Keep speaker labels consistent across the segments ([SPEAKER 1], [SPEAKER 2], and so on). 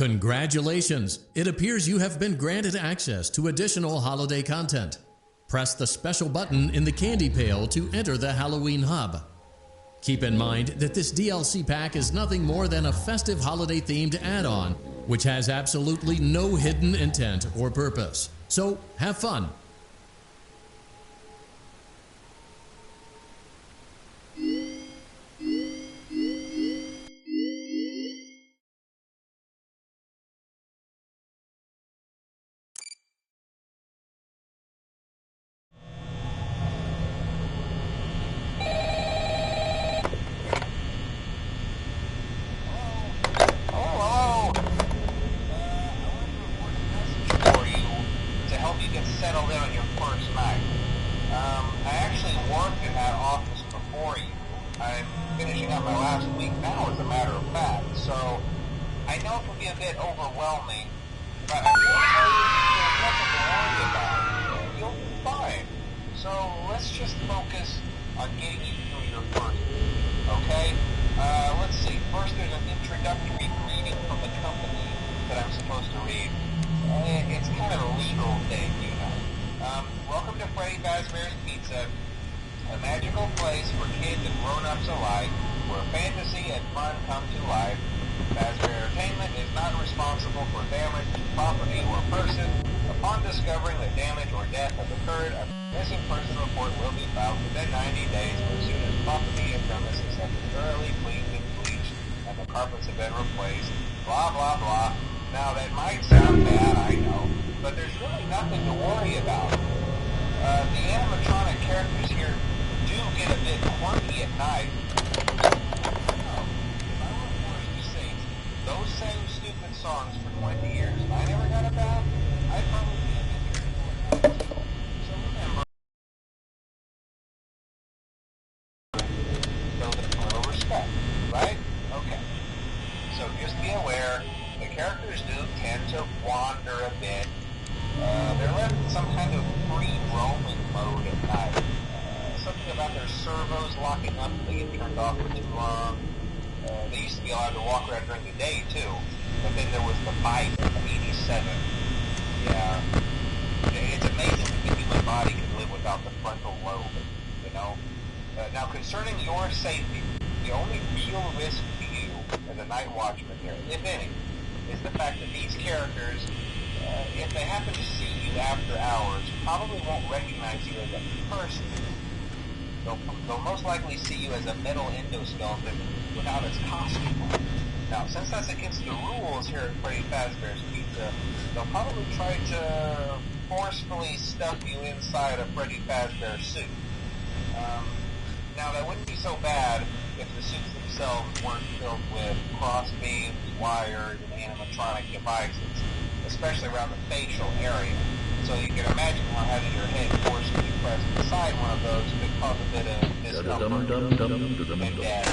[SPEAKER 1] Congratulations! It appears you have been granted access to additional holiday content. Press the special button in the candy pail to enter the Halloween Hub. Keep in mind that this DLC pack is nothing more than a festive holiday-themed add-on, which has absolutely no hidden intent or purpose. So, have fun!
[SPEAKER 2] Settled in on your first night. I actually worked in that office before you. I'm finishing up my last week now, as a matter of fact, so I know it can be a bit overwhelming, but I can tell you there's nothing to worry about. You'll be fine. So let's just focus on getting you through your first week, okay? Let's see. First, there's an introductory greeting from the company that I'm supposed to read. It's kind of a legal thing, you know. Welcome to Freddy Fazbear's Pizza, a magical place for kids and grown-ups alike, where fantasy and fun come to life. Fazbear Entertainment is not responsible for damage to property or person. Upon discovering that damage or death has occurred, a missing person report will be filed within 90 days as soon as property and premises have been thoroughly cleaned and bleached and the carpets have been replaced. Blah, blah, blah. Now, that might sound bad, I know, but there's really nothing to worry about. The animatronic characters here do get a bit quirky at night. If I were forced to sing those same stupid songs for 20 years and I never got a bath, I'd probably be a bit irritable. So remember, build a little respect, right? Okay. So just be aware, the characters do tend to wander a bit. They're left in some kind of free roaming mode at night. Something about their servos locking up if they get turned off for too long. They used to be allowed to walk around during the day too, but then there was the bite of 87. Yeah. It's amazing that the human body can live without the frontal lobe, you know? Now concerning your safety, the only real risk to you as a night watchman here, if any, is the fact that these characters, if they happen to see you after hours, probably won't recognize you as a person. They'll most likely see you as a metal endoskeleton without its costume on. Now, since that's against the rules here at Freddy Fazbear's Pizza, they'll probably try to forcefully stuff you inside a Freddy Fazbear suit. Now, that wouldn't be so bad if the suits themselves weren't filled with cross beams, wires, and animatronic devices, especially around the facial area. So you can imagine how having your head forcefully pressed inside one of those could cause a bit of discomfort and death.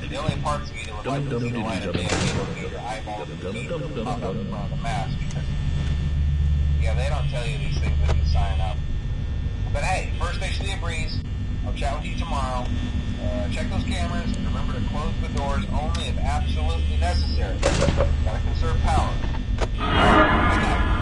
[SPEAKER 2] The only parts of you that would like to see the light of day would be your eyeballs and teeth that pop up in front of the mask. Yeah, they don't tell you these things when you sign up. But hey, first station of the breeze. I'll chat with you tomorrow. Check those cameras and remember to close the doors only if absolutely necessary. Gotta conserve power. Good night.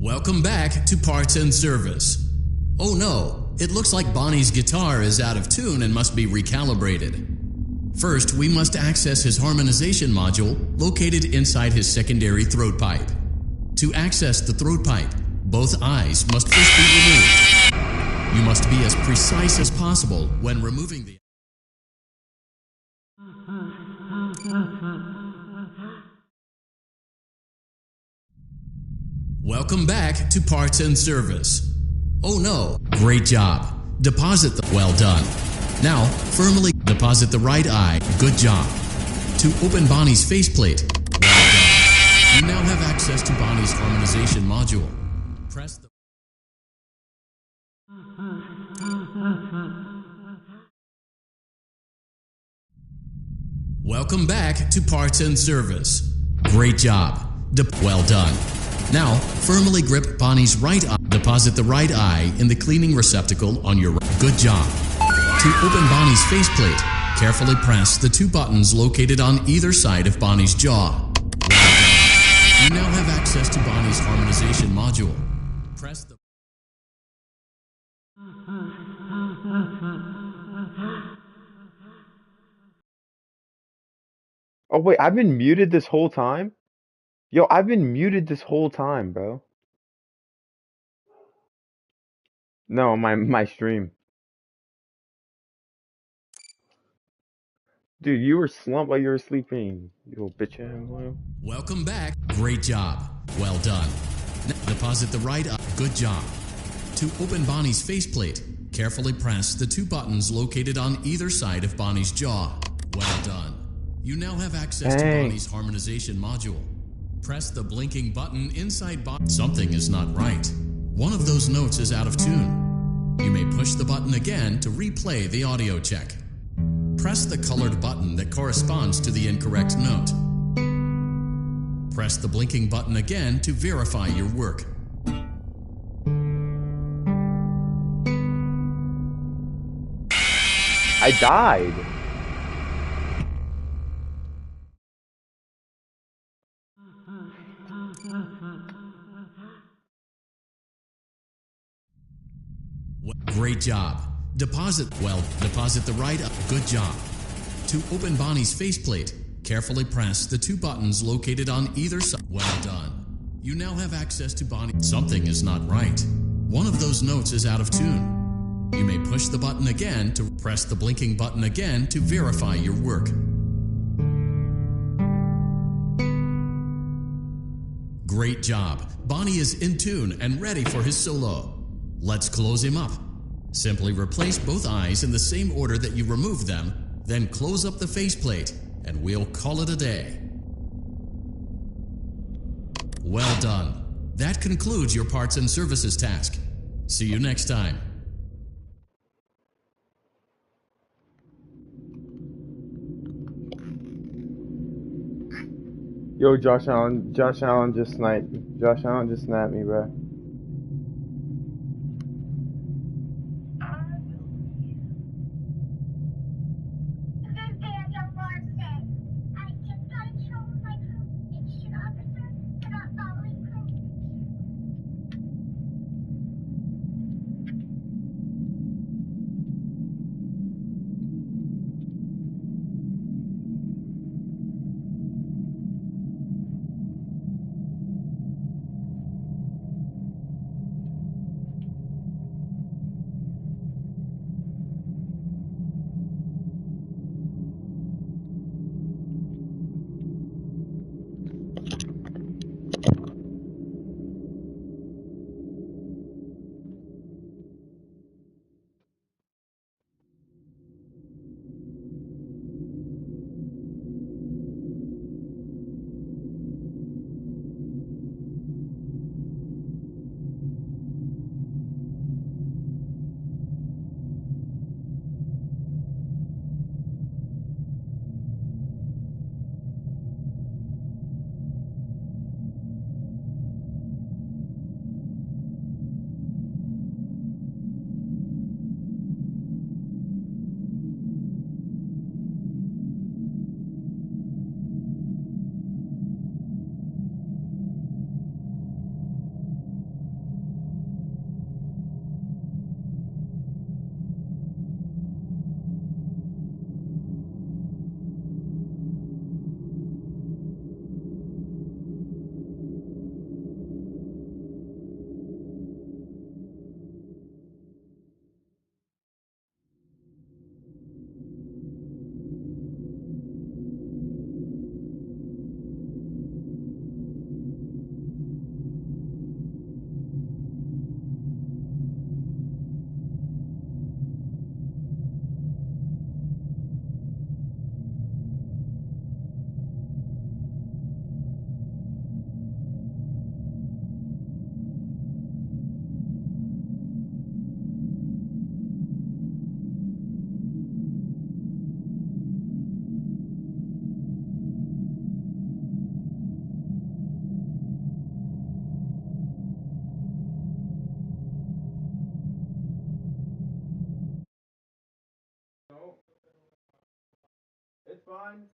[SPEAKER 1] Welcome back to Parts and Service. Oh no, it looks like Bonnie's guitar is out of tune and must be recalibrated. First, we must access his harmonization module located inside his secondary throat pipe. To access the throat pipe, both eyes must first be removed. You must be as precise as possible when removing the Welcome back to Parts and Service. Oh no, great job. Deposit the well done. Now, firmly deposit the right eye. Good job. To open Bonnie's faceplate. Well done. You now have access to Bonnie's harmonization module. Press the Welcome back to Parts and Service. Great job. Well done. Now, firmly grip Bonnie's right eye. Deposit the right eye in the cleaning receptacle on your right. Good job. To open Bonnie's faceplate, carefully press the two buttons located on either side of Bonnie's jaw. Well done. You now have access to Bonnie's harmonization module. Press the
[SPEAKER 3] Oh wait, I've been muted this whole time? Yo, I've been muted this whole time, bro. No, my stream. Dude, you were slumped while you were sleeping, you little bitch ass boy.
[SPEAKER 1] Welcome back. Great job. Well done. Now, deposit the right eye. Good job. To open Bonnie's faceplate, carefully press the two buttons located on either side of Bonnie's jaw. Well done. You now have access to Bonnie's harmonization module. Press the blinking button inside Bonnie. Something is not right. One of those notes is out of tune. You may push the button again to replay the audio check. Press the colored button that corresponds to the incorrect note. Press the blinking button again to verify your work.
[SPEAKER 3] I died.
[SPEAKER 1] Great job. Deposit the right eye. Good job. To open Bonnie's faceplate, carefully press the two buttons located on either side. Well done. You now have access to Bonnie. Something is not right. one of those notes is out of tune. You may push the button again to press the blinking button again to verify your work. Great job! Bonnie is in tune and ready for his solo. Let's close him up. Simply replace both eyes in the same order that you removed them, then close up the faceplate, and we'll call it a day. Well done. That concludes your parts and services task. See you next time.
[SPEAKER 3] Yo, Josh Allen just sniped me, bro. It's fine.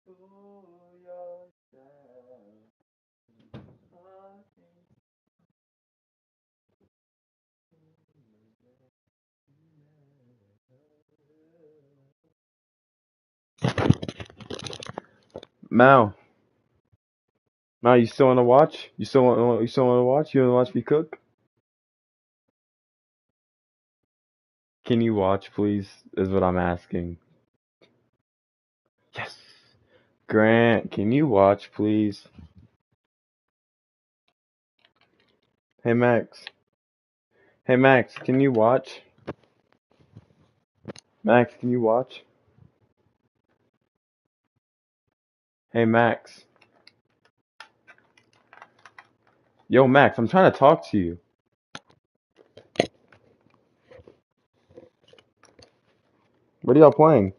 [SPEAKER 3] Fool yourself. Mal, Mal, you still want to watch? You still want to watch? You want to watch me cook? Can you watch, please? Is what I'm asking. Yes. Grant, can you watch, please? Hey Max. Hey Max, can you watch? Max, can you watch? Hey Max. Yo Max, I'm trying to talk to you. What are y'all playing?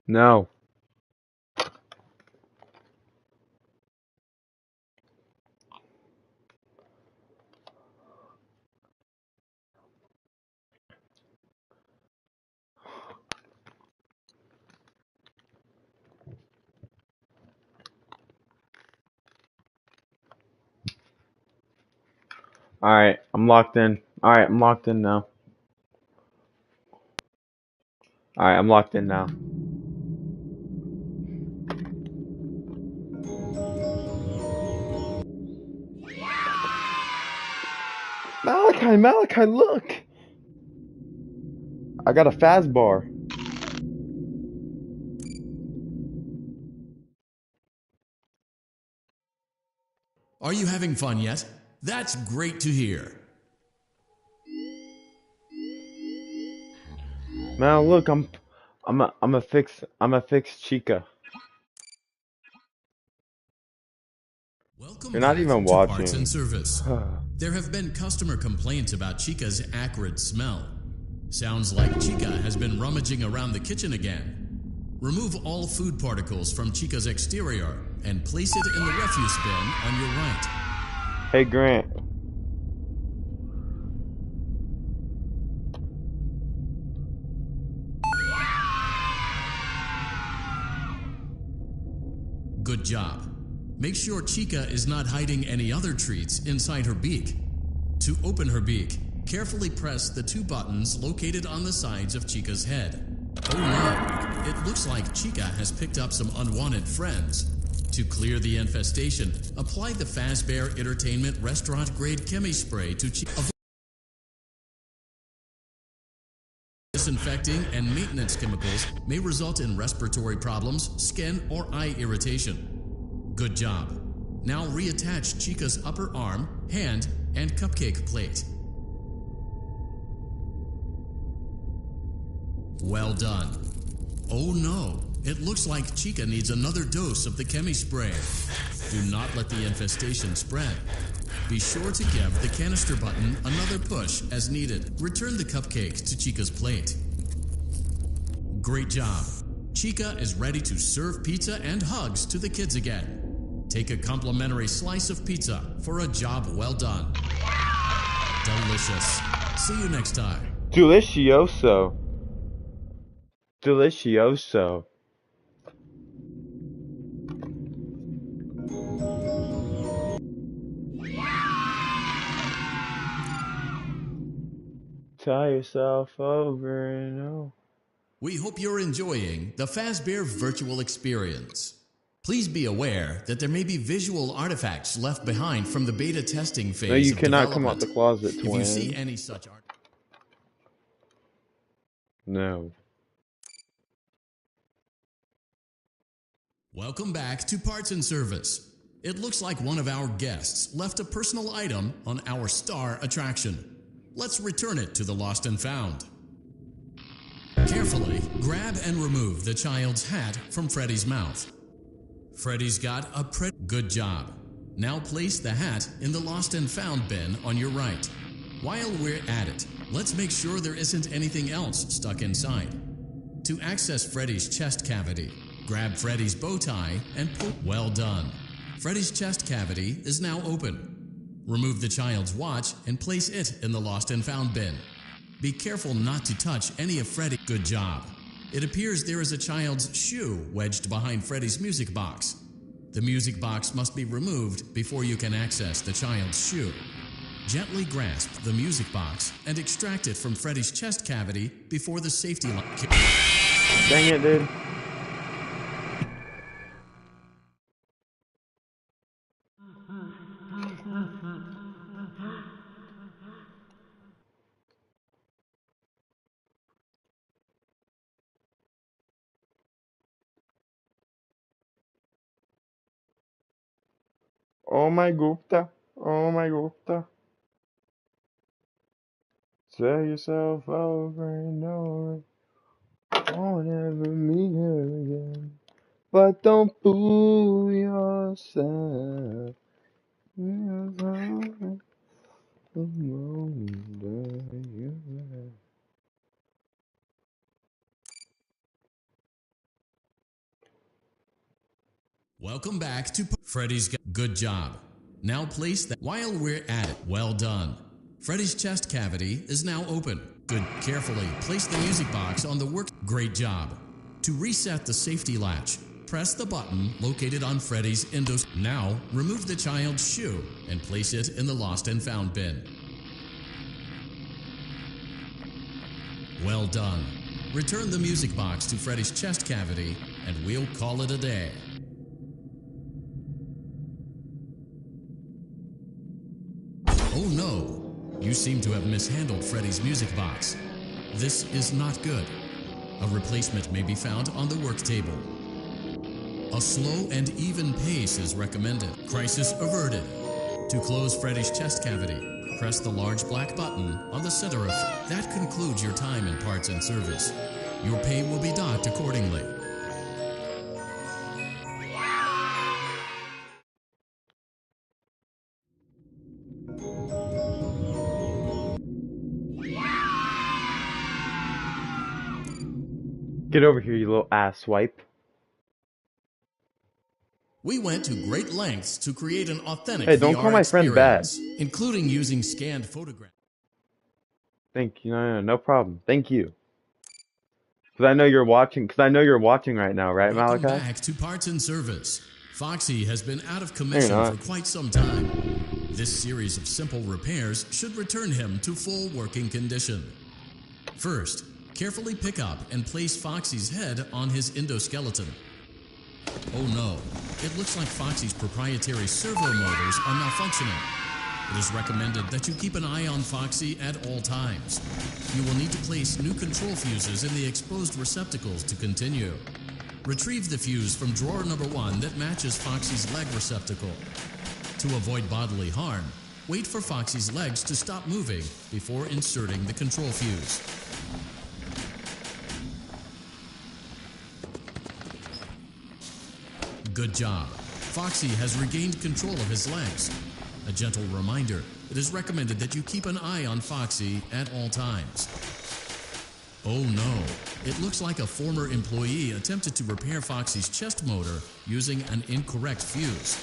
[SPEAKER 3] No. Alright, I'm locked in. Alright, I'm locked in now. Alright, I'm locked in now. Malachi, look! I got a fast bar.
[SPEAKER 1] Are you having fun yet? That's great to hear.
[SPEAKER 3] Mal, look, I'm a fix Chica.
[SPEAKER 1] Welcome
[SPEAKER 3] You're not
[SPEAKER 1] back
[SPEAKER 3] even
[SPEAKER 1] to Parts and
[SPEAKER 3] watching.
[SPEAKER 1] Service. There have been customer complaints about Chica's acrid smell. Sounds like Chica has been rummaging around the kitchen again. Remove all food particles from Chica's exterior and place it in the refuse bin on your right.
[SPEAKER 3] Hey Grant.
[SPEAKER 1] Good job. Make sure Chica is not hiding any other treats inside her beak. To open her beak, carefully press the two buttons located on the sides of Chica's head. Oh no, it looks like Chica has picked up some unwanted friends. To clear the infestation, apply the Fazbear Entertainment restaurant-grade chemi spray to Chica. Disinfecting and maintenance chemicals may result in respiratory problems, skin, or eye irritation. Good job. Now reattach Chica's upper arm, hand, and cupcake plate. Well done. Oh no, it looks like Chica needs another dose of the chemi spray. Do not let the infestation spread. Be sure to give the canister button another push as needed. Return the cupcake to Chica's plate. Great job. Chica is ready to serve pizza and hugs to the kids again. Take a complimentary slice of pizza for a job well done. Delicious. See you next time.
[SPEAKER 3] Delicioso. Delicioso. Tie yourself over and over.
[SPEAKER 1] We hope you're enjoying the Fazbear virtual experience. Please be aware that there may be visual artifacts left behind from the beta testing phase
[SPEAKER 3] No, you
[SPEAKER 1] of
[SPEAKER 3] cannot come out
[SPEAKER 1] development.
[SPEAKER 3] the closet,
[SPEAKER 1] If
[SPEAKER 3] twin.
[SPEAKER 1] you see any such art,
[SPEAKER 3] No.
[SPEAKER 1] welcome back to Parts and Service. It looks like one of our guests left a personal item on our star attraction. Let's return it to the Lost and Found. Carefully grab and remove the child's hat from Freddy's mouth. Freddy's got a good job. Now place the hat in the lost and found bin on your right. While we're at it, let's make sure there isn't anything else stuck inside. To access Freddy's chest cavity, grab Freddy's bow tie and pull. Well done. Freddy's chest cavity is now open. Remove the child's watch and place it in the lost and found bin. Be careful not to touch any of Freddy. Good job. It appears there is a child's shoe wedged behind Freddy's music box. The music box must be removed before you can access the child's shoe. Gently grasp the music box and extract it from Freddy's chest cavity before the safety lock.
[SPEAKER 3] Dang it, dude. Oh my Gupta. Oh my Gupta. Tell yourself over and over. Won't ever meet her again. But don't fool yourself.
[SPEAKER 1] Welcome back to Freddy's. Good job. Now place that. While we're at it, well done. Freddy's chest cavity is now open. Good. Carefully place the music box on the work. Great job. To reset the safety latch, press the button located on Freddy's endos. Now remove the child's shoe and place it in the lost and found bin. Well done. Return the music box to Freddy's chest cavity and we'll call it a day. Oh no! You seem to have mishandled Freddy's music box. This is not good. A replacement may be found on the work table. A slow and even pace is recommended. Crisis averted. To close Freddy's chest cavity, press the large black button on the center of it. That concludes your time in parts and service. Your pay will be docked accordingly.
[SPEAKER 3] Get over here, you little ass swipe.
[SPEAKER 1] We went to great lengths to create an authentic
[SPEAKER 3] Hey, don't
[SPEAKER 1] VR
[SPEAKER 3] call my friend bad.
[SPEAKER 1] experience, including using scanned photographs.
[SPEAKER 3] Thank you. No problem. Thank you. Because I know you're watching. Because I know you're watching right now, right,
[SPEAKER 1] Welcome
[SPEAKER 3] Malachi?
[SPEAKER 1] back to Parts and Service. Foxy has been out of commission for quite some time. This series of simple repairs should return him to full working condition. First, carefully pick up and place Foxy's head on his endoskeleton. Oh no, it looks like Foxy's proprietary servo motors are malfunctioning. It is recommended that you keep an eye on Foxy at all times. You will need to place new control fuses in the exposed receptacles to continue. Retrieve the fuse from drawer number 1 that matches Foxy's leg receptacle. To avoid bodily harm, wait for Foxy's legs to stop moving before inserting the control fuse. Good job. Foxy has regained control of his legs. A gentle reminder, it is recommended that you keep an eye on Foxy at all times. Oh no, it looks like a former employee attempted to repair Foxy's chest motor using an incorrect fuse.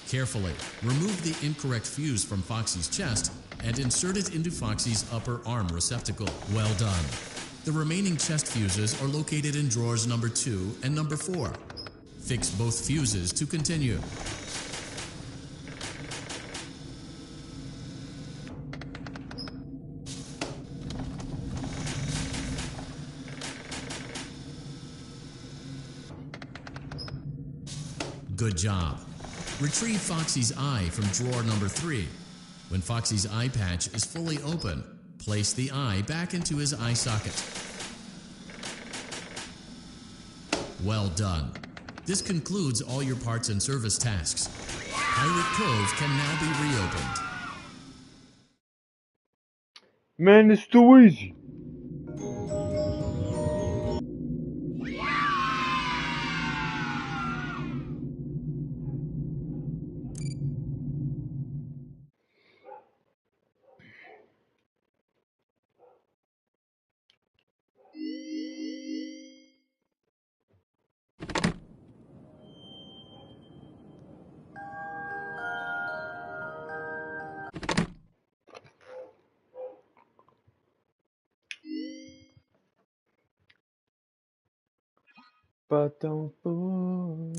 [SPEAKER 1] Carefully, remove the incorrect fuse from Foxy's chest and insert it into Foxy's upper arm receptacle. Well done. The remaining chest fuses are located in drawers number 2 and number 4. Fix both fuses to continue. Good job. Retrieve Foxy's eye from drawer number 3. When Foxy's eye patch is fully open, place the eye back into his eye socket. Well done. This concludes all your parts and service tasks. Pirate Cove can now be reopened.
[SPEAKER 3] Man, it's too easy. But don't fool.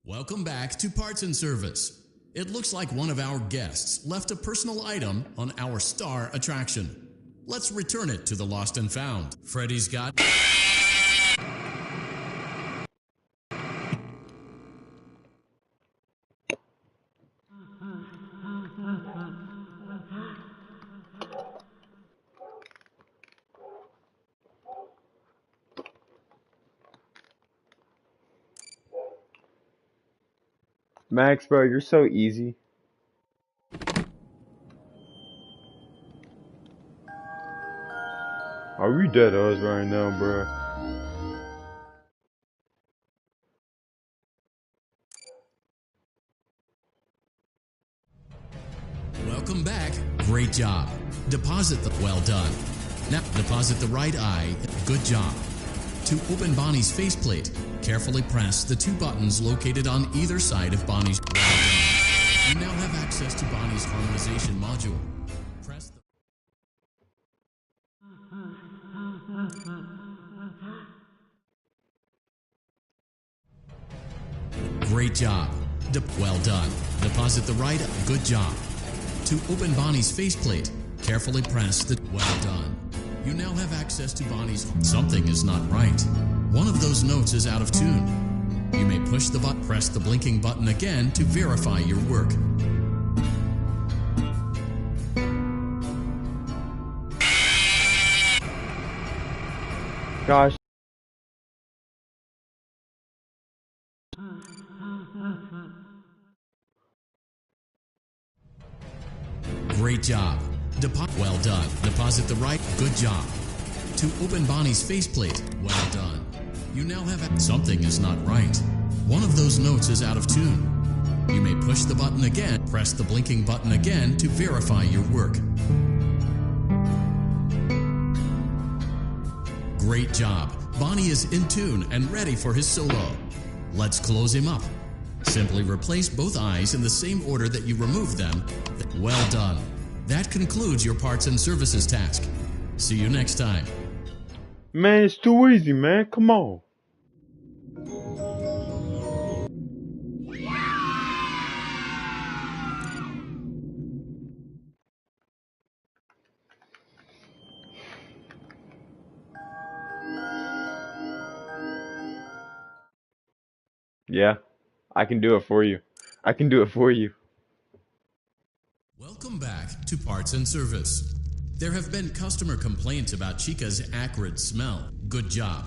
[SPEAKER 1] Welcome back to Parts and Service. It looks like one of our guests left a personal item on our star attraction. Let's return it to the lost and found. Freddy's got...
[SPEAKER 3] Max, bro, you're so easy. Are we dead us right now, bro?
[SPEAKER 1] Welcome back. Great job. Deposit the... Well done. Now, deposit the right eye. Good job. To open Bonnie's faceplate, carefully press the two buttons located on either side of Bonnie's... Well done. You now have access to Bonnie's harmonization module. Press the... Great job. Well done. Deposit the right... Good job. To open Bonnie's faceplate, carefully press the... Well done. You now have access to Bonnie's... Something is not right. One of those notes is out of tune. You may push the button, press the blinking button again to verify your work.
[SPEAKER 3] Gosh.
[SPEAKER 1] Great job. Well done. Deposit the right... Good job. To open Bonnie's faceplate, well done. You now have... Something is not right. One of those notes is out of tune. You may push the button again, press the blinking button again to verify your work. Great job. Bonnie is in tune and ready for his solo. Let's close him up. Simply replace both eyes in the same order that you removed them. Well done. That concludes your parts and services task. See you next time.
[SPEAKER 3] Man, it's too easy, man. Come on. Yeah, I can do it for you. I can do it for you.
[SPEAKER 1] Welcome back to Parts and Service. There have been customer complaints about Chica's acrid smell. Good job.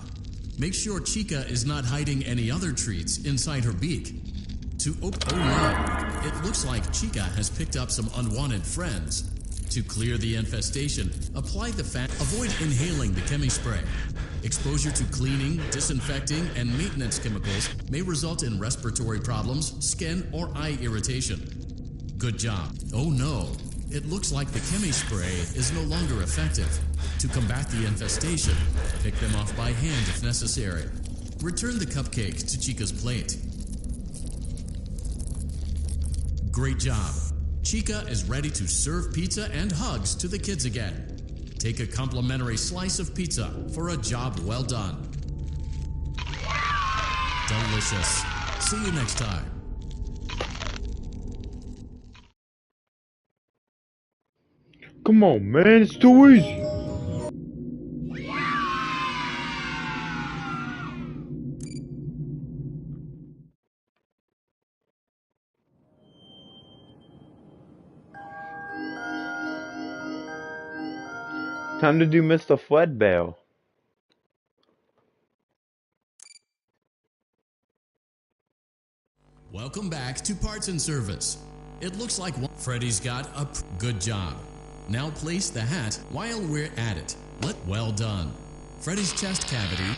[SPEAKER 1] Make sure Chica is not hiding any other treats inside her beak. To open... Oh no! It looks like Chica has picked up some unwanted friends. To clear the infestation, apply the fan. Avoid inhaling the chemi-spray. Exposure to cleaning, disinfecting, and maintenance chemicals may result in respiratory problems, skin, or eye irritation. Good job. Oh no, it looks like the chemi-spray is no longer effective. To combat the infestation, pick them off by hand if necessary. Return the cupcake to Chica's plate. Great job. Chica is ready to serve pizza and hugs to the kids again. Take a complimentary slice of pizza for a job well done. Delicious. See you next time.
[SPEAKER 3] Come on, man. It's too easy. Time to do Mr. Fledbell.
[SPEAKER 1] Welcome back to Parts and Service. It looks like Freddy's got a good job. Now place the hat while we're at it. Well done. Freddy's chest cavity.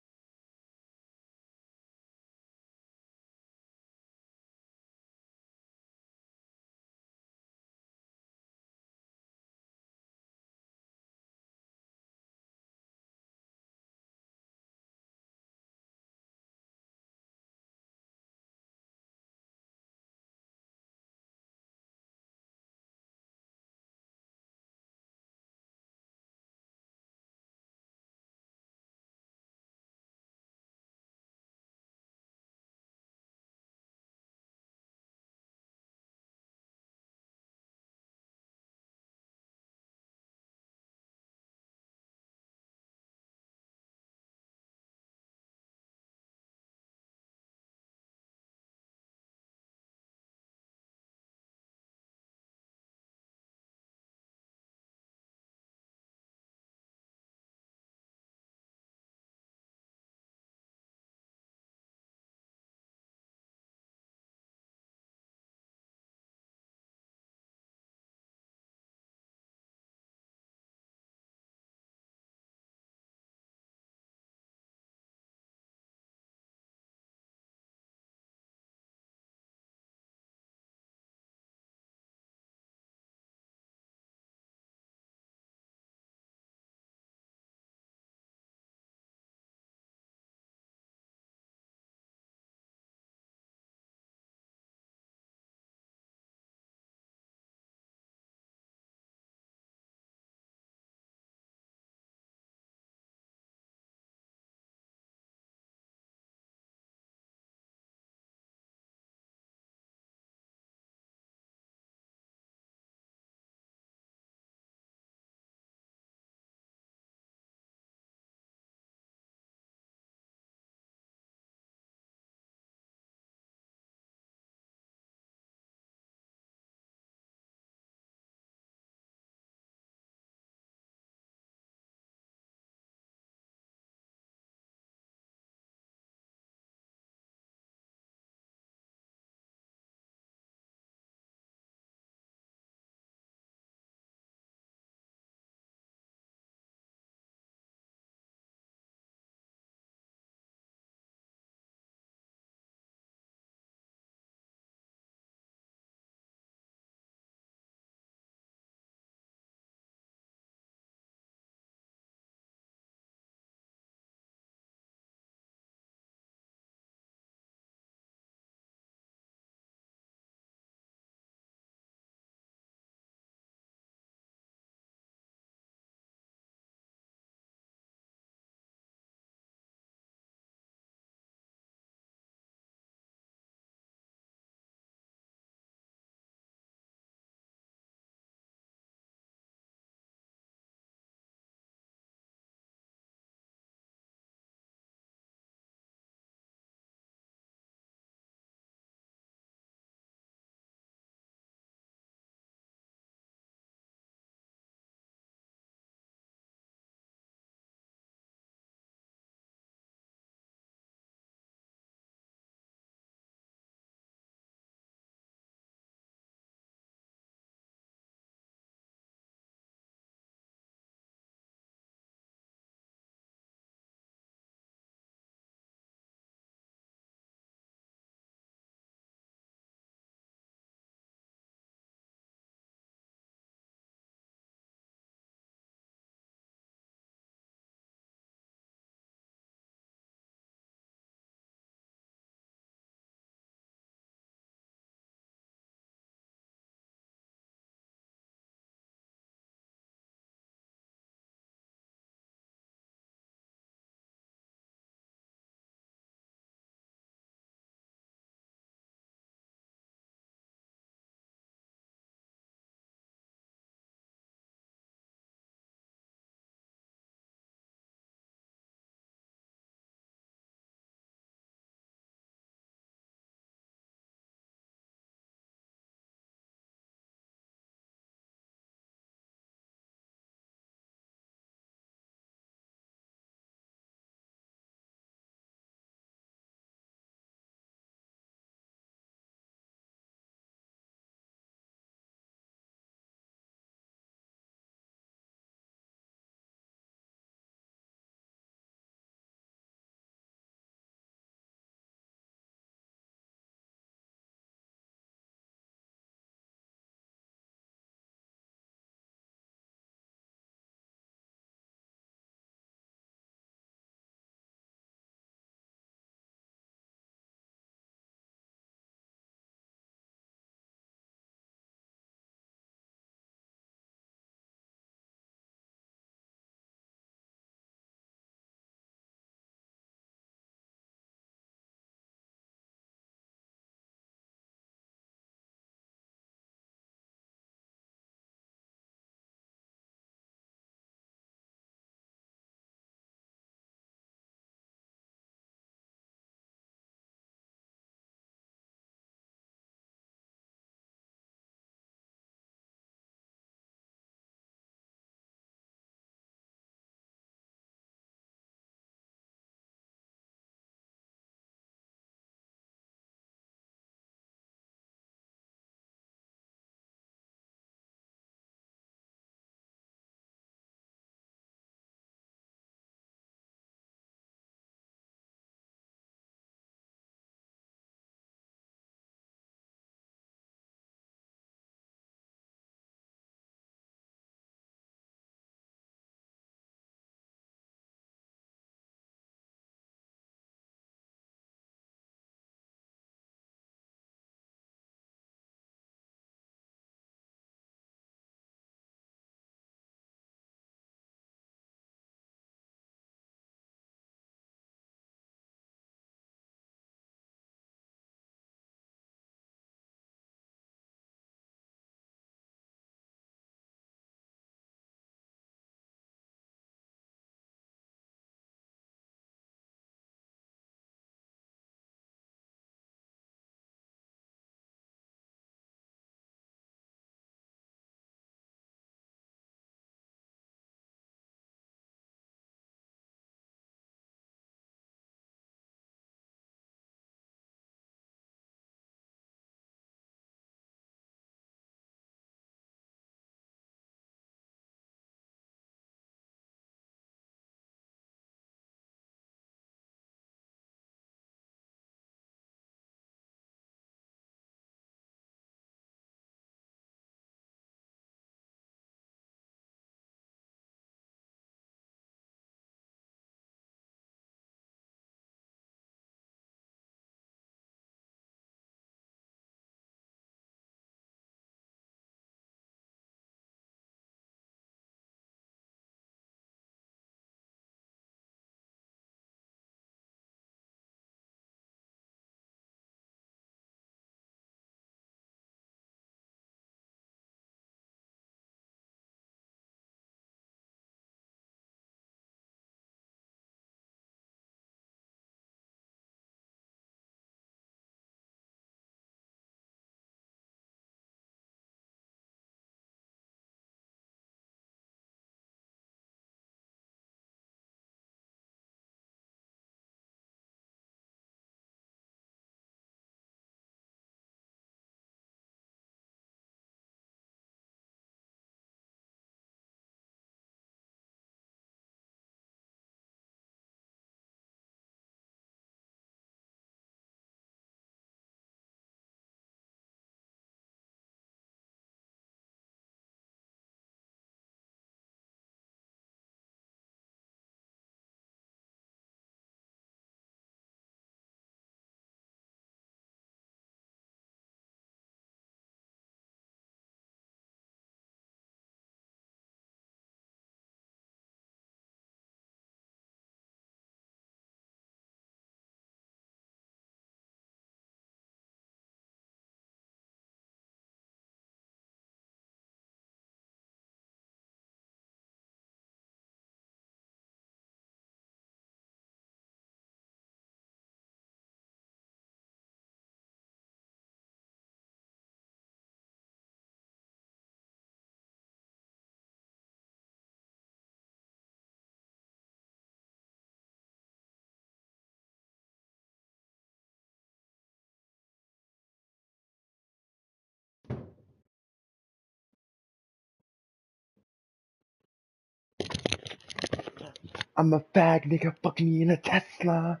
[SPEAKER 3] I'm a fag nigga, fuck me in a Tesla.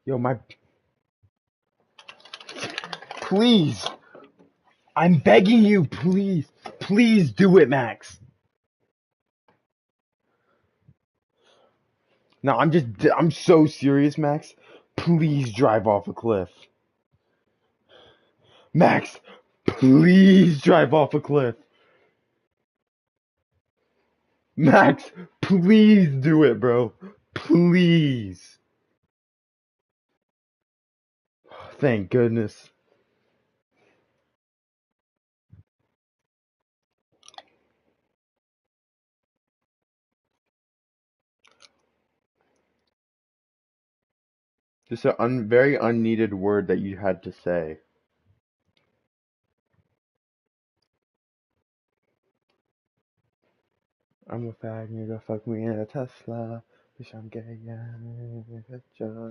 [SPEAKER 3] Yo, please, I'm begging you, please, please do it, Max. No, I'm so serious, Max. Please drive off a cliff. Max, please drive off a cliff. Max, please do it, bro. Please. Thank goodness. Just a very unneeded word that you had to say. I'm a fag nigga, fuck me in a Tesla. Bitch, I'm gay, yeah.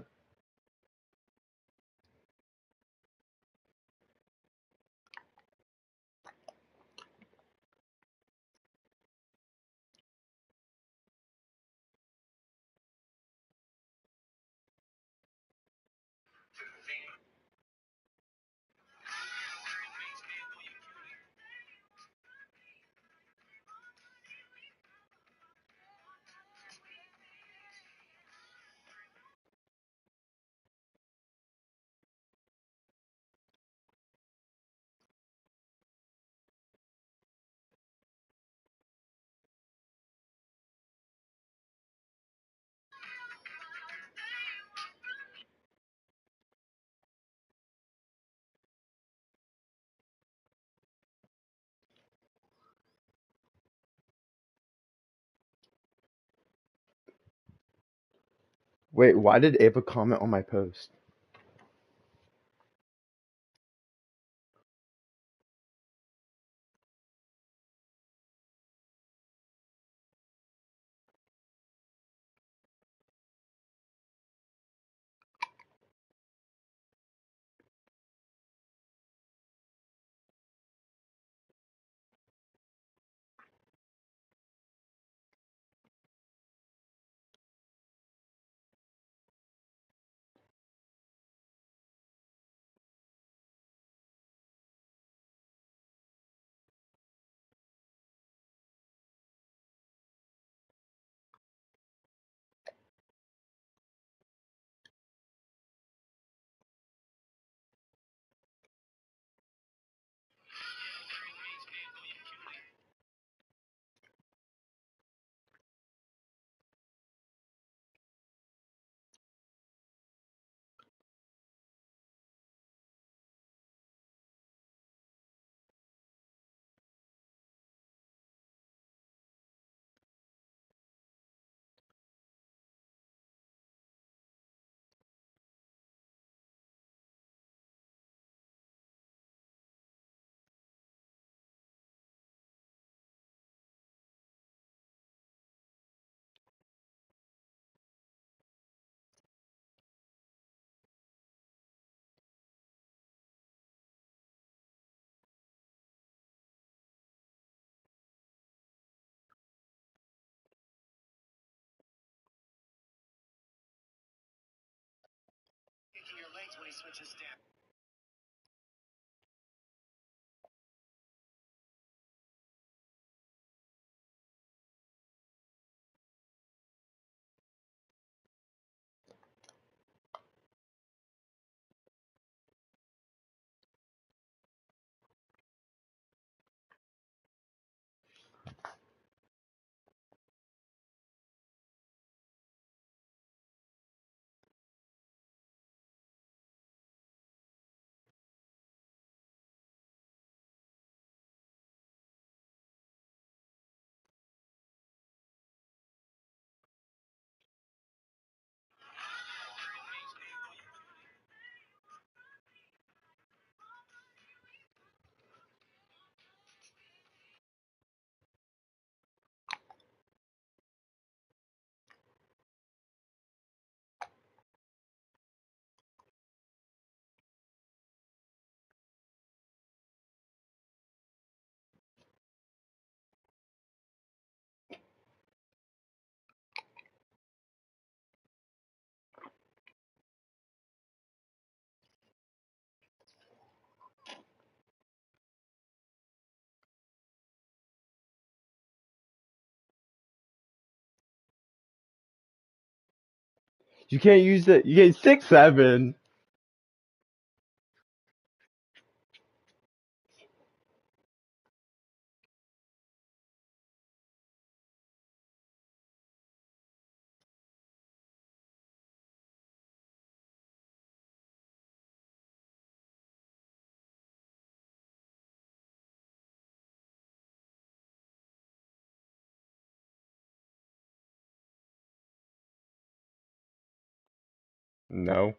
[SPEAKER 3] Wait, why did Ava comment on my post? You can't use it. You get 6-7. No.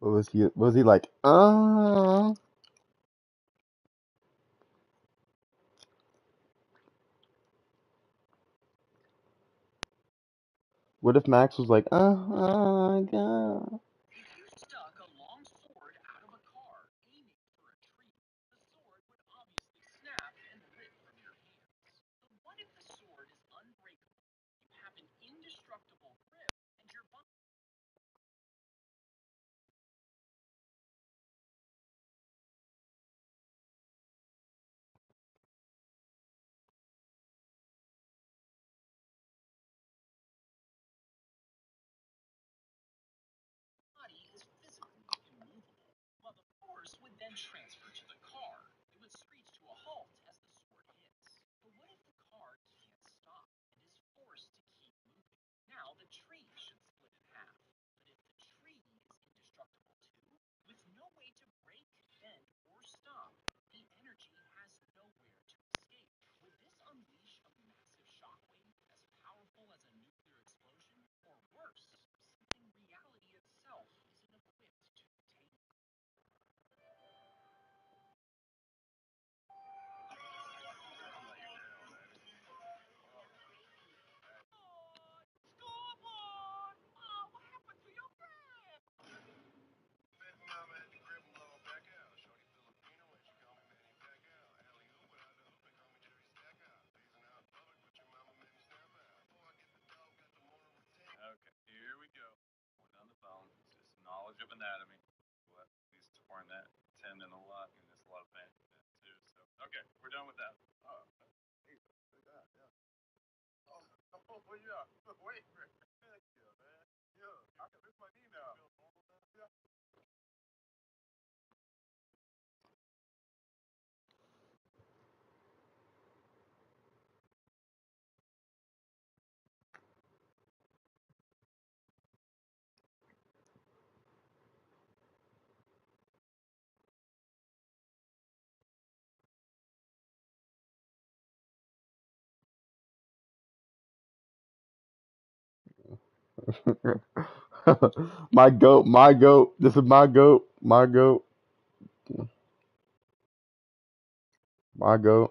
[SPEAKER 3] What was he? What was he like? What if Max was like, God.
[SPEAKER 4] anatomy. He's torn that tendon a lot, and there's a lot of pain in that too. So, okay, we're done with that. Oh, hey, look at that, yeah. Oh, well, yeah. Wait, thank you, man. Yeah, I can lift my knee now. Yeah.
[SPEAKER 3] My goat, my goat. This is my goat, my goat, my goat.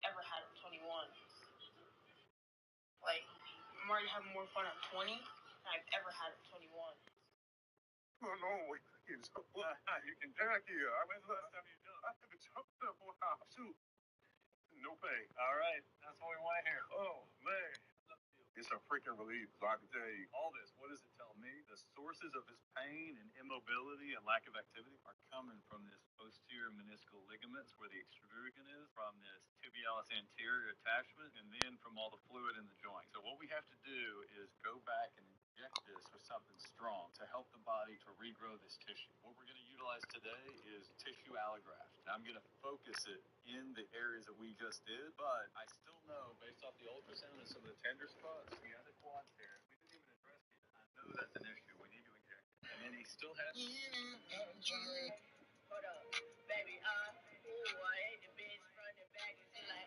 [SPEAKER 2] Ever had at 21. Like, I'm already having more fun at 20 than I've ever had at 21.
[SPEAKER 4] Oh, no, wait, please. You can jack here. When's the last time you jumped? I haven't jumped in a while. Shoot. No pay. All right, that's what we want to hear. Oh, man. It's a freaking relief, so I can tell you. All this, what does it tell me? The sources of his pain and immobility and lack of activity are coming from this posterior meniscal ligaments where the extrusion is, from this tibialis anterior attachment, and then from all the fluid in the joint. So what we have to do is go back and inject this with something strong to help the body to regrow this tissue. What we're going to utilize today is tissue allograft. Now I'm going to focus it in the areas that we just did, but I still know based off the ultrasound and some of the tender spots, the other quad tear, we didn't even address it. I know that's an issue. We need to inject it. And then he still has. Hold up, baby. Ooh, I hate the bitch front and back. Is it like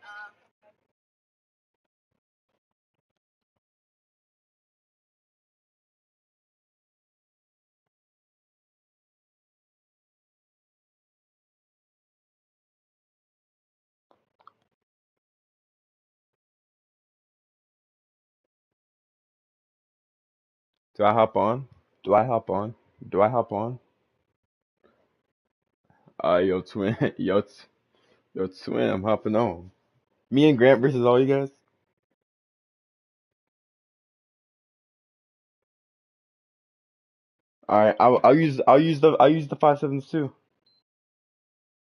[SPEAKER 3] Do I hop on? Do I hop on? Do I hop on? Yo, twin, yo, twin, I'm hopping on. Me and Grant versus all you guys. All right, I'll use the 5.7s too.